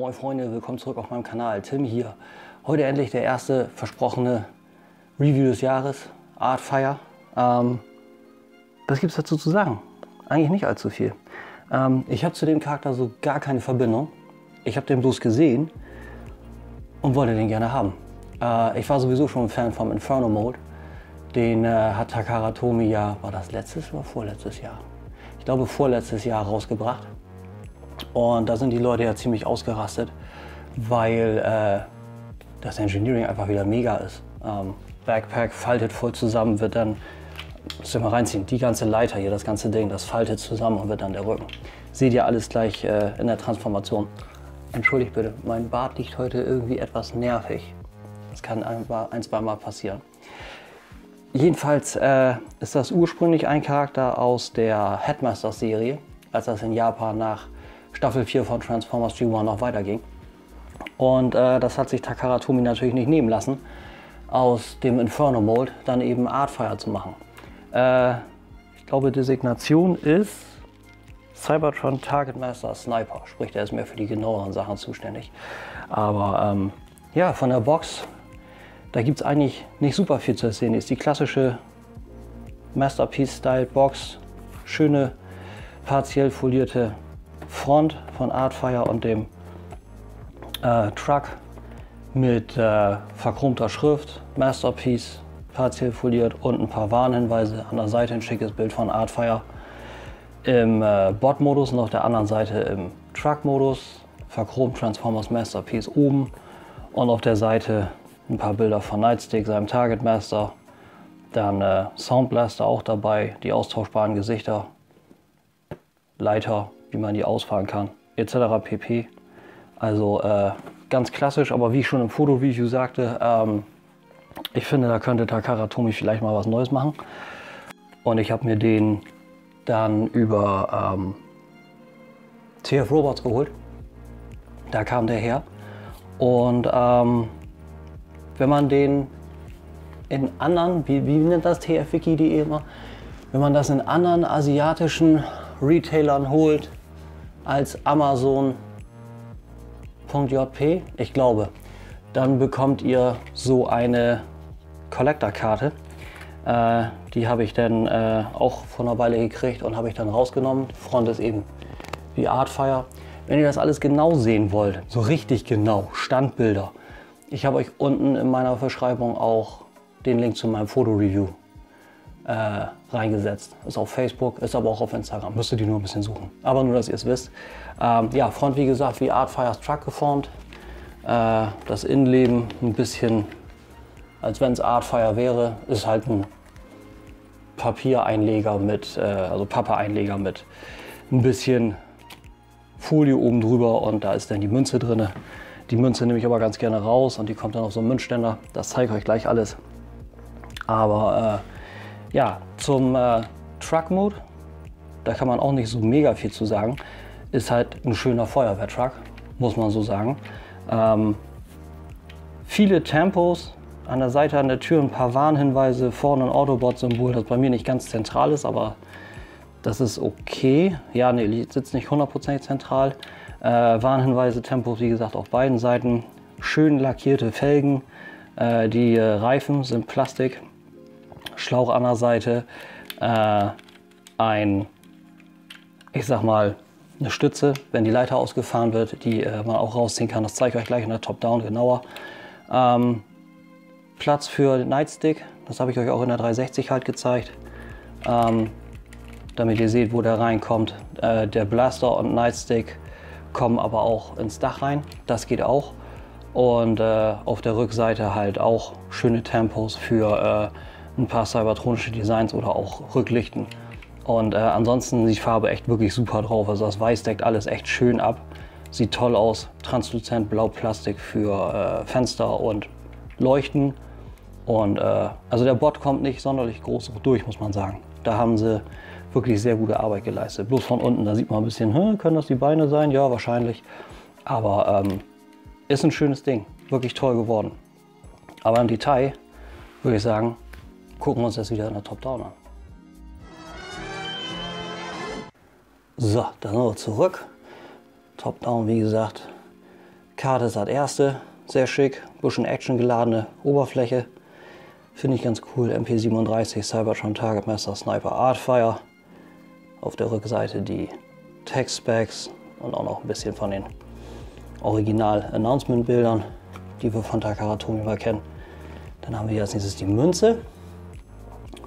moin Freunde, willkommen zurück auf meinem Kanal. Tim hier. Heute endlich der erste versprochene Review des Jahres, Artfire. Was gibt es dazu zu sagen? Eigentlich nicht allzu viel. Ich habe zu dem Charakter so gar keine Verbindung. Ich habe den bloß gesehen und wollte den gerne haben. Ich war sowieso schon ein Fan vom Inferno Mode. Den hat Takara Tomy ja, war das letztes oder vorletztes Jahr? Ich glaube vorletztes Jahr rausgebracht. Und da sind die Leute ja ziemlich ausgerastet, weil das Engineering einfach wieder mega ist. Backpack faltet voll zusammen, wird dann, müsst ihr mal reinziehen, die ganze Leiter hier, das ganze Ding, das faltet zusammen und wird dann der Rücken. Seht ihr alles gleich in der Transformation. Entschuldigt bitte, mein Bart liegt heute irgendwie etwas nervig. Das kann ein, zweimal passieren. Jedenfalls ist das ursprünglich ein Charakter aus der Headmasters-Serie, als das in Japan nach Staffel 4 von Transformers G1 noch weiterging. Und das hat sich Takara Tomy natürlich nicht nehmen lassen, aus dem Inferno Mode dann eben Artfire zu machen. Ich glaube, Designation ist Cybertron Target Master Sniper, sprich, der ist mehr für die genaueren Sachen zuständig. Aber ja, von der Box, da gibt es eigentlich nicht super viel zu erzählen. Ist die klassische Masterpiece-Style-Box, schöne partiell folierte Front von Artfire und dem Truck mit verchromter Schrift, Masterpiece, partiell foliert und ein paar Warnhinweise. An der Seite ein schickes Bild von Artfire im Bot-Modus und auf der anderen Seite im Truck-Modus. Verchromt Transformers Masterpiece oben und auf der Seite ein paar Bilder von Nightstick, seinem Target Master. Dann Sound Blaster auch dabei, die austauschbaren Gesichter, Leiter, wie man die ausfahren kann, etc. pp. Also ganz klassisch, aber wie ich schon im Fotoreview sagte, ich finde, da könnte Takara Tomy vielleicht mal was Neues machen. Und ich habe mir den dann über TF Robots geholt. Da kam der her. Und wenn man den in anderen, wie nennt das tfwiki.de immer, wenn man das in anderen asiatischen Retailern holt, als Amazon.jp, ich glaube, dann bekommt ihr so eine Collector-Karte. Die habe ich dann auch vor einer Weile gekriegt und habe ich dann rausgenommen. Front ist eben wie Artfire. Wenn ihr das alles genau sehen wollt, so richtig genau, Standbilder, ich habe euch unten in meiner Verschreibung auch den Link zu meinem Fotoreview reingesetzt. Ist auf Facebook, ist aber auch auf Instagram. Müsstet ihr nur ein bisschen suchen. Aber nur, dass ihr es wisst. Ja, Front wie gesagt wie Artfires Truck geformt. Das Innenleben ein bisschen, als wenn es Artfire wäre, ist halt ein Papiereinleger mit, also Pappe-Einleger mit ein bisschen Folie oben drüber und da ist dann die Münze drin. Die Münze nehme ich aber ganz gerne raus und die kommt dann auf so einen Münzständer. Das zeige ich euch gleich alles. Aber ja, zum Truck-Mode, da kann man auch nicht so mega viel zu sagen. Ist halt ein schöner Feuerwehrtruck, muss man so sagen. Viele Tempos, an der Seite an der Tür ein paar Warnhinweise, vorne ein Autobot-Symbol, das bei mir nicht ganz zentral ist, aber das ist okay. Ja, nee, sitzt nicht 100% zentral. Warnhinweise, Tempos, wie gesagt, auf beiden Seiten. Schön lackierte Felgen, die Reifen sind Plastik. Schlauch an der Seite, ich sag mal, eine Stütze, wenn die Leiter ausgefahren wird, die man auch rausziehen kann. Das zeige ich euch gleich in der Top-Down genauer. Platz für den Nightstick, das habe ich euch auch in der 360 halt gezeigt, damit ihr seht, wo der reinkommt. Der Blaster und Nightstick kommen aber auch ins Dach rein, das geht auch. Und auf der Rückseite halt auch schöne Tempos für ein paar cybertronische Designs oder auch Rücklichten. Und ansonsten sieht die Farbe echt wirklich super drauf. Also das Weiß deckt alles echt schön ab. Sieht toll aus. Transluzent blau Plastik für Fenster und Leuchten. Und also der Bot kommt nicht sonderlich groß durch, muss man sagen. Da haben sie wirklich sehr gute Arbeit geleistet. Bloß von unten, da sieht man ein bisschen, können das die Beine sein? Ja, wahrscheinlich. Aber ist ein schönes Ding. Wirklich toll geworden. Aber im Detail würde ich sagen, gucken wir uns das wieder in der Top-Down an. So, dann sind wir zurück. Top-Down, wie gesagt, Karte ist das erste, sehr schick, bisschen Action geladene Oberfläche. Finde ich ganz cool. MP37 Cybertron Target Master Sniper Artfire. Auf der Rückseite die Tech-Specs und auch noch ein bisschen von den Original-Announcement-Bildern, die wir von Takara Tomy mal kennen. Dann haben wir hier als nächstes die Münze,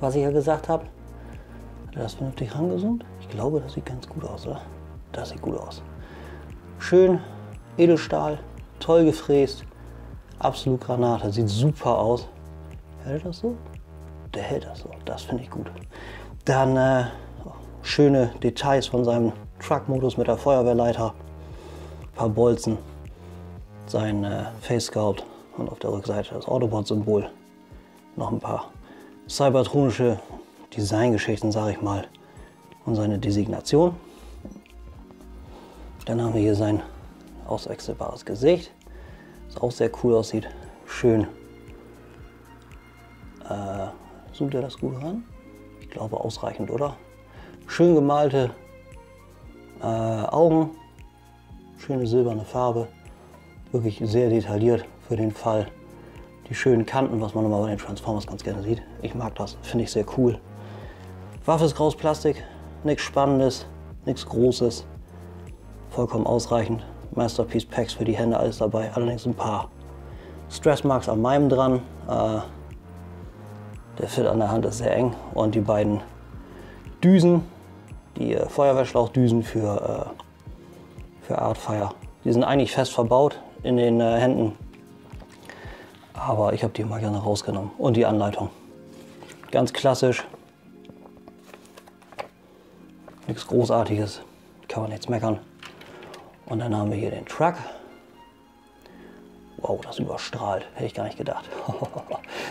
was ich ja gesagt habe. Hat er das vernünftig rangezoomt? Ich glaube, das sieht ganz gut aus, oder? Das sieht gut aus. Schön, Edelstahl, toll gefräst, absolut Granate, sieht super aus. Hält das so? Der hält das so, das finde ich gut. Dann schöne Details von seinem Truck-Modus mit der Feuerwehrleiter, ein paar Bolzen, sein Face Sculpt und auf der Rückseite das Autobot-Symbol. Noch ein paar cybertronische Designgeschichten, sage ich mal, und seine Designation. Dann haben wir hier sein auswechselbares Gesicht, das auch sehr cool aussieht. Schön. Zoomt er das gut ran? Ich glaube ausreichend, oder? Schön gemalte Augen, schöne silberne Farbe, wirklich sehr detailliert für den Fall. Die schönen Kanten, was man immer bei den Transformers ganz gerne sieht. Ich mag das, finde ich sehr cool. Waffe ist graues Plastik, nichts Spannendes, nichts Großes, vollkommen ausreichend. Masterpiece Packs für die Hände, alles dabei, allerdings ein paar Stressmarks an meinem dran. Der Fit an der Hand ist sehr eng und die beiden Düsen, die Feuerwehrschlauchdüsen für Artfire, die sind eigentlich fest verbaut in den Händen, aber ich habe die mal gerne rausgenommen. Und die Anleitung, ganz klassisch, nichts Großartiges, kann man nichts meckern. Und dann haben wir hier den Truck. Wow, das überstrahlt, hätte ich gar nicht gedacht.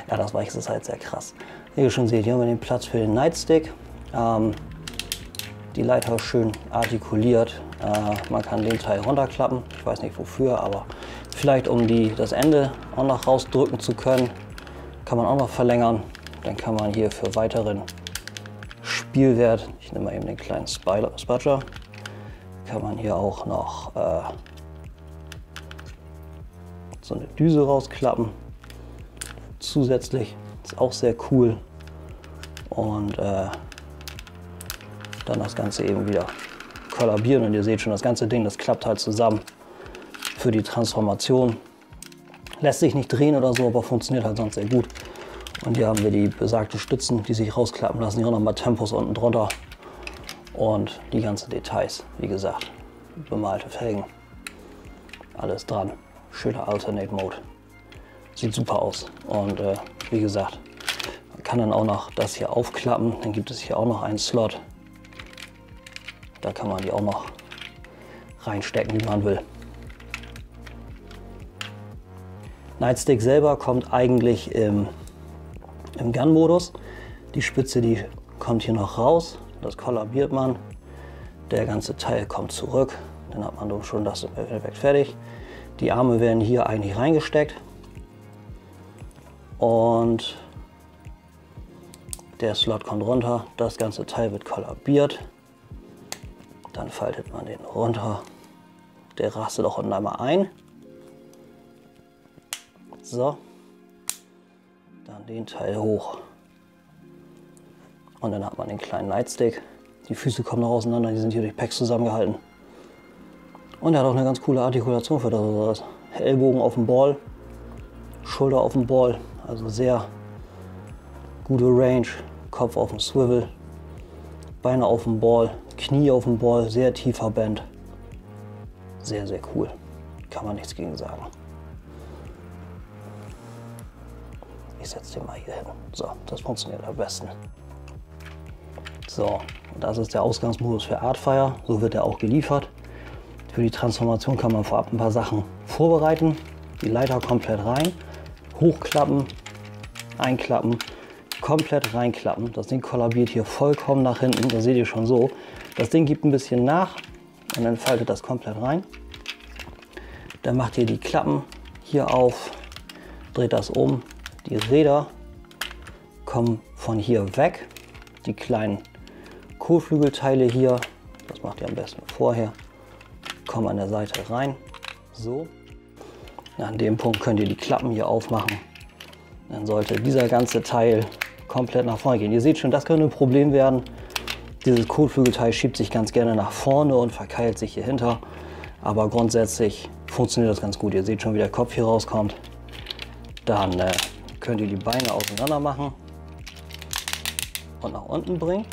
Ja, das Weiche ist halt sehr krass. Wie ihr schon seht, hier haben wir den Platz für den Nightstick. Die Leiter ist schön artikuliert. Man kann den Teil runterklappen. Ich weiß nicht wofür, aber vielleicht um das Ende auch noch rausdrücken zu können. Kann man auch noch verlängern. Dann kann man hier für weiteren Spielwert, ich nehme mal eben den kleinen Spudger, kann man hier auch noch so eine Düse rausklappen. Zusätzlich ist auch sehr cool. Und dann das Ganze eben wieder kollabieren. Und ihr seht schon, das ganze Ding, das klappt halt zusammen für die Transformation. Lässt sich nicht drehen oder so, aber funktioniert halt sonst sehr gut. Und hier haben wir die besagten Stützen, die sich rausklappen lassen. Hier auch nochmal Tempos unten drunter. Und die ganzen Details, wie gesagt, bemalte Felgen. Alles dran. Schöner Alternate Mode. Sieht super aus. Und wie gesagt, man kann dann auch noch das hier aufklappen. Dann gibt es hier auch noch einen Slot. Da kann man die auch noch reinstecken, wie man will. Nightstick selber kommt eigentlich im Gun-Modus. Die Spitze, die kommt hier noch raus. Das kollabiert man. Der ganze Teil kommt zurück. Dann hat man schon das im Endeffekt fertig. Die Arme werden hier eigentlich reingesteckt. Und der Slot kommt runter. Das ganze Teil wird kollabiert. Dann faltet man den runter. Der rastet auch unten einmal ein. So. Dann den Teil hoch. Und dann hat man den kleinen Nightstick. Die Füße kommen noch auseinander, die sind hier durch Packs zusammengehalten. Und er hat auch eine ganz coole Artikulation für das. Ellbogen auf dem Ball, Schulter auf dem Ball, also sehr gute Range. Kopf auf dem Swivel, Beine auf dem Ball, Knie auf dem Ball, sehr tiefer Bend. Sehr, sehr cool. Kann man nichts gegen sagen. Ich setze den mal hier hin. So, das funktioniert am besten. So, das ist der Ausgangsmodus für Artfire. So wird er auch geliefert. Für die Transformation kann man vorab ein paar Sachen vorbereiten. Die Leiter komplett rein, hochklappen, einklappen, komplett reinklappen. Das Ding kollabiert hier vollkommen nach hinten. Das seht ihr schon so. Das Ding gibt ein bisschen nach und dann faltet das komplett rein. Dann macht ihr die Klappen hier auf, dreht das um. Die Räder kommen von hier weg. Die kleinen Kotflügelteile hier, das macht ihr am besten vorher, kommen an der Seite rein. So. An dem Punkt könnt ihr die Klappen hier aufmachen. Dann sollte dieser ganze Teil komplett nach vorne gehen. Ihr seht schon, das könnte ein Problem werden. Dieses Kotflügelteil schiebt sich ganz gerne nach vorne und verkeilt sich hier hinter. Aber grundsätzlich funktioniert das ganz gut. Ihr seht schon, wie der Kopf hier rauskommt. Dann könnt ihr die Beine auseinander machen und nach unten bringen.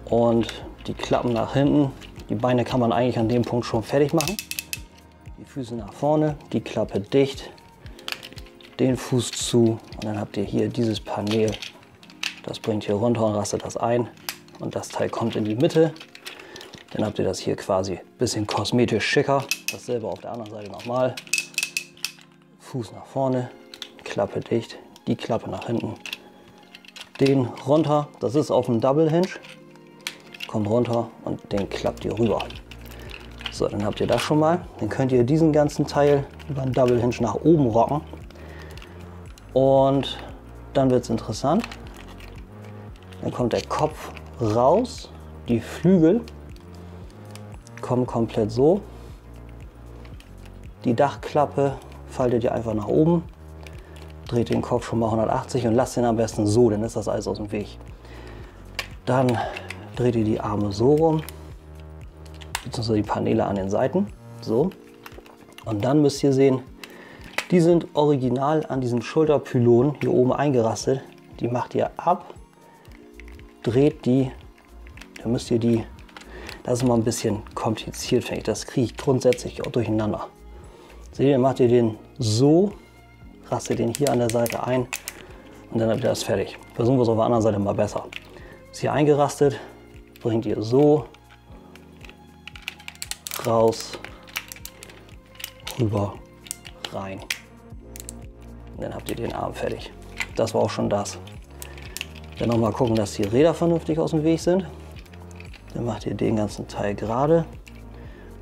Und die Klappen nach hinten. Die Beine kann man eigentlich an dem Punkt schon fertig machen. Die Füße nach vorne, die Klappe dicht, den Fuß zu und dann habt ihr hier dieses Panel. Das bringt hier runter und rastet das ein und das Teil kommt in die Mitte. Dann habt ihr das hier quasi ein bisschen kosmetisch schicker. Dasselbe auf der anderen Seite nochmal. Fuß nach vorne, Klappe dicht, die Klappe nach hinten, den runter. Das ist auf dem Double Hinge. Kommt runter und den klappt ihr rüber. So, dann habt ihr das schon mal. Dann könnt ihr diesen ganzen Teil über den Double Hinge nach oben rocken. Und dann wird es interessant. Dann kommt der Kopf raus, die Flügel kommen komplett so. Die Dachklappe faltet ihr einfach nach oben, dreht den Kopf schon mal 180 und lasst ihn am besten so, dann ist das alles aus dem Weg. Dann dreht ihr die Arme so rum, beziehungsweise die Paneele an den Seiten, so. Und dann müsst ihr sehen, die sind original an diesem Schulterpylon hier oben eingerastet. Die macht ihr ab, dreht die, dann müsst ihr die, das ist immer ein bisschen kompliziert, finde ich, das kriege ich grundsätzlich auch durcheinander. Seht ihr, macht ihr den so, rastet den hier an der Seite ein und dann habt ihr das fertig. Versuchen wir es auf der anderen Seite mal besser. Ist hier eingerastet, bringt ihr so, raus, rüber, rein. Und dann habt ihr den Arm fertig. Das war auch schon das. Dann noch mal gucken, dass die Räder vernünftig aus dem Weg sind. Dann macht ihr den ganzen Teil gerade.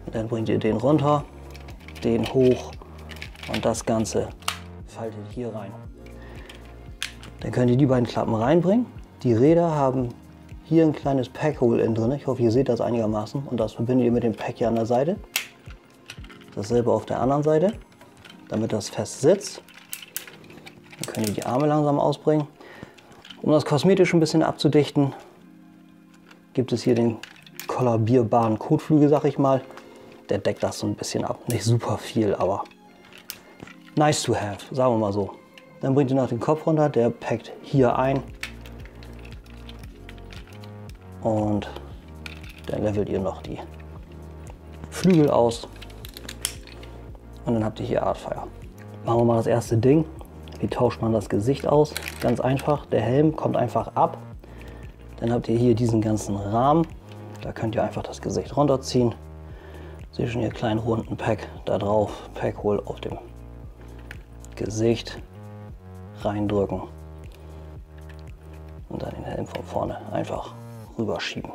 Und dann bringt ihr den runter, den hoch und das Ganze faltet hier rein. Dann könnt ihr die beiden Klappen reinbringen. Die Räder haben hier ein kleines Packhole innen drin. Ich hoffe, ihr seht das einigermaßen. Und das verbindet ihr mit dem Pack hier an der Seite. Dasselbe auf der anderen Seite, damit das fest sitzt. Dann könnt ihr die Arme langsam ausbringen. Um das kosmetisch ein bisschen abzudichten, gibt es hier den kollabierbaren Kotflügel, sag ich mal. Der deckt das so ein bisschen ab. Nicht super viel, aber nice to have, sagen wir mal so. Dann bringt ihr noch den Kopf runter, der packt hier ein. Und dann levelt ihr noch die Flügel aus. Und dann habt ihr hier Artfire. Machen wir mal das erste Ding. Wie tauscht man das Gesicht aus? Ganz einfach, der Helm kommt einfach ab. Dann habt ihr hier diesen ganzen Rahmen. Da könnt ihr einfach das Gesicht runterziehen. Seht schon hier kleinen runden Pack da drauf. Packhole auf dem Gesicht reindrücken. Und dann den Helm von vorne einfach rüberschieben.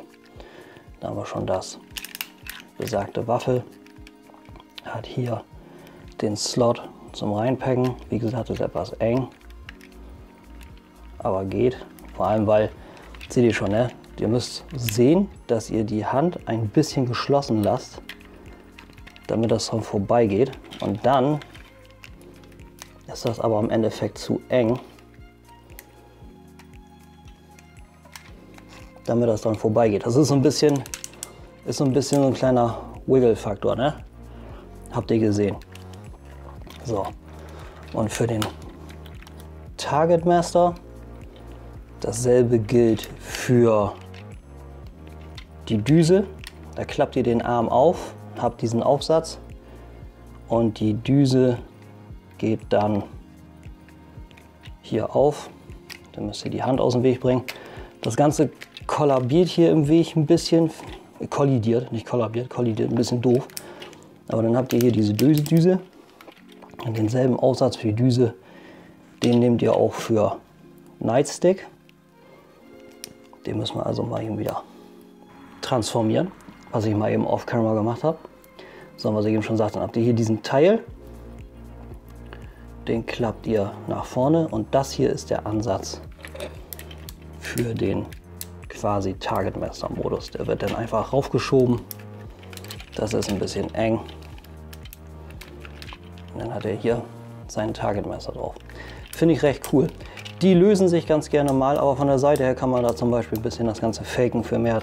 Da haben wir schon das. Besagte Waffel. Hat hier den Slot zum Reinpacken. Wie gesagt, ist etwas eng, aber geht. Vor allem, weil, seht ihr schon, ne? Ihr müsst sehen, dass ihr die Hand ein bisschen geschlossen lasst, damit das dran vorbeigeht. Und dann ist das aber im Endeffekt zu eng, damit das dran vorbeigeht. Das ist so ein bisschen so ein kleiner Wiggle-Faktor, ne? Habt ihr gesehen. So, und für den Target Master dasselbe gilt für die Düse. Da klappt ihr den Arm auf, habt diesen Aufsatz und die Düse geht dann hier auf. Dann müsst ihr die Hand aus dem Weg bringen. Das Ganze kollabiert hier im Weg ein bisschen, kollidiert, nicht kollabiert, kollidiert ein bisschen doof. Aber dann habt ihr hier diese Düse. Und denselben Aufsatz für die Düse, den nehmt ihr auch für Nightstick. Den müssen wir also mal eben wieder transformieren, was ich mal eben off-camera gemacht habe. So, was ich eben schon sagte, dann habt ihr hier diesen Teil. Den klappt ihr nach vorne und das hier ist der Ansatz für den quasi Target Master Modus. Der wird dann einfach raufgeschoben. Das ist ein bisschen eng. Und dann hat er hier sein Targetmesser drauf. Finde ich recht cool. Die lösen sich ganz gerne mal, aber von der Seite her kann man da zum Beispiel ein bisschen das Ganze faken für mehr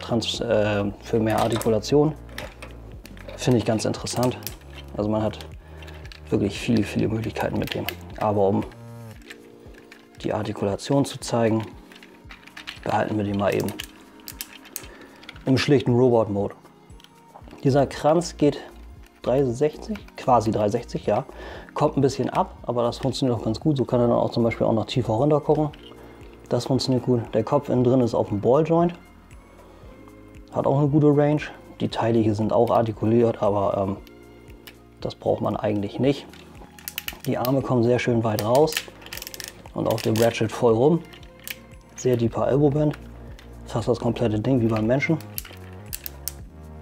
Artikulation. Finde ich ganz interessant. Also man hat wirklich viele Möglichkeiten mit dem. Aber um die Artikulation zu zeigen, behalten wir den mal eben im schlichten Robot-Mode. Dieser Kranz geht 360, quasi 360, ja. Kommt ein bisschen ab, aber das funktioniert auch ganz gut. So kann er dann auch zum Beispiel auch noch tiefer runter gucken. Das funktioniert gut. Der Kopf innen drin ist auf dem Balljoint. Hat auch eine gute Range. Die Teile hier sind auch artikuliert, aber das braucht man eigentlich nicht. Die Arme kommen sehr schön weit raus und auf dem Ratchet voll rum. Sehr deeper Elbowband. Fast das komplette Ding wie beim Menschen.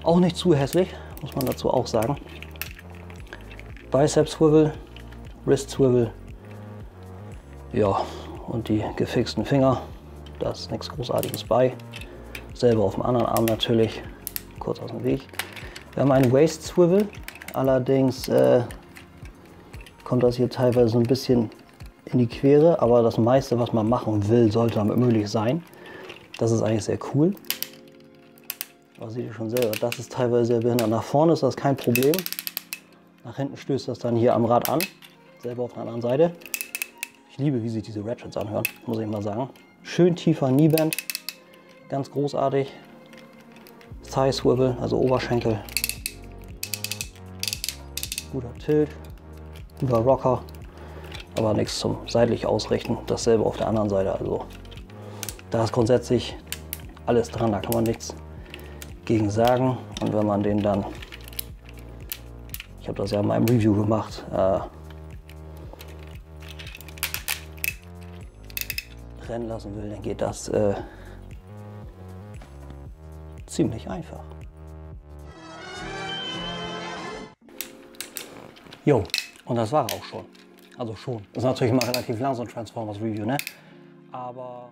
Auch nicht zu hässlich, muss man dazu auch sagen. Bicep Swivel, Wrist Swivel, ja, und die gefixten Finger, da ist nichts Großartiges bei. Selber auf dem anderen Arm natürlich, kurz aus dem Weg. Wir haben einen Waist Swivel, allerdings kommt das hier teilweise so ein bisschen in die Quere, aber das meiste, was man machen will, sollte damit möglich sein. Das ist eigentlich sehr cool. Aber seht ihr schon selber, das ist teilweise sehr behindert. Nach vorne ist das kein Problem. Nach hinten stößt das dann hier am Rad an, selber auf der anderen Seite. Ich liebe, wie sich diese Ratchets anhören, muss ich mal sagen. Schön tiefer Kneeband, ganz großartig. Thigh Swivel, also Oberschenkel. Guter Tilt, guter Rocker, aber nichts zum seitlich ausrichten. Dasselbe auf der anderen Seite. Also da ist grundsätzlich alles dran, da kann man nichts gegen sagen. Und wenn man den dann, ich habe das ja in meinem Review gemacht, rennen lassen will, dann geht das ziemlich einfach. Jo, und das war auch schon. Also schon. Das ist natürlich immer relativ lang, so ein Transformers Review, ne? Aber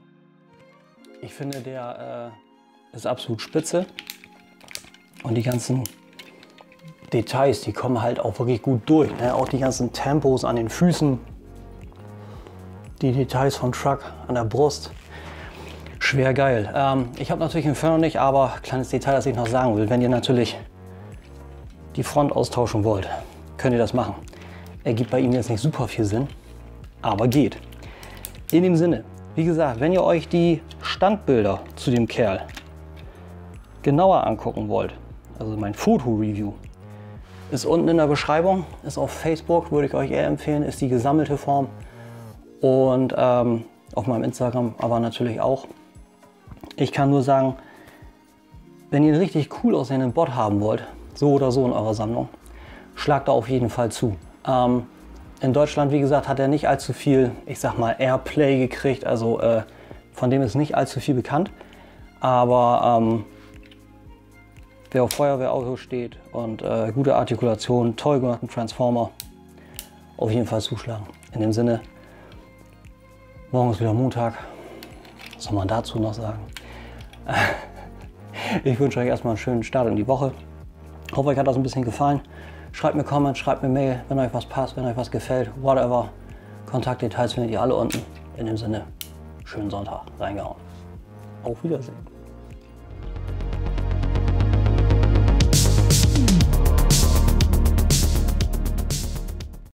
ich finde, der ist absolut spitze. Und die ganzen Details, die kommen halt auch wirklich gut durch. Ne? Auch die ganzen Tempos an den Füßen, die Details vom Truck an der Brust. Schwer geil. Ich habe natürlich Inferno nicht, aber kleines Detail, das ich noch sagen will. Wenn ihr natürlich die Front austauschen wollt, könnt ihr das machen. Ergibt bei ihm jetzt nicht super viel Sinn, aber geht. In dem Sinne, wie gesagt, wenn ihr euch die Standbilder zu dem Kerl genauer angucken wollt, also mein Foto-Review, ist unten in der Beschreibung, ist auf Facebook, würde ich euch eher empfehlen, ist die gesammelte Form. Und auf meinem Instagram aber natürlich auch. Ich kann nur sagen, wenn ihr einen richtig cool aussehenden Bot haben wollt, so oder so in eurer Sammlung, schlagt da auf jeden Fall zu. In Deutschland, wie gesagt, hat er nicht allzu viel, ich sag mal, Airplay gekriegt, also von dem ist nicht allzu viel bekannt. Aber wer auf Feuerwehrauto steht und gute Artikulation, toll gemachten Transformer, auf jeden Fall zuschlagen. In dem Sinne, morgen ist wieder Montag. Was soll man dazu noch sagen? Ich wünsche euch erstmal einen schönen Start in die Woche. Ich hoffe, euch hat das ein bisschen gefallen. Schreibt mir Comments, schreibt mir Mail, wenn euch was passt, wenn euch was gefällt, whatever. Kontaktdetails findet ihr alle unten. In dem Sinne, schönen Sonntag, reingehauen. Auf Wiedersehen.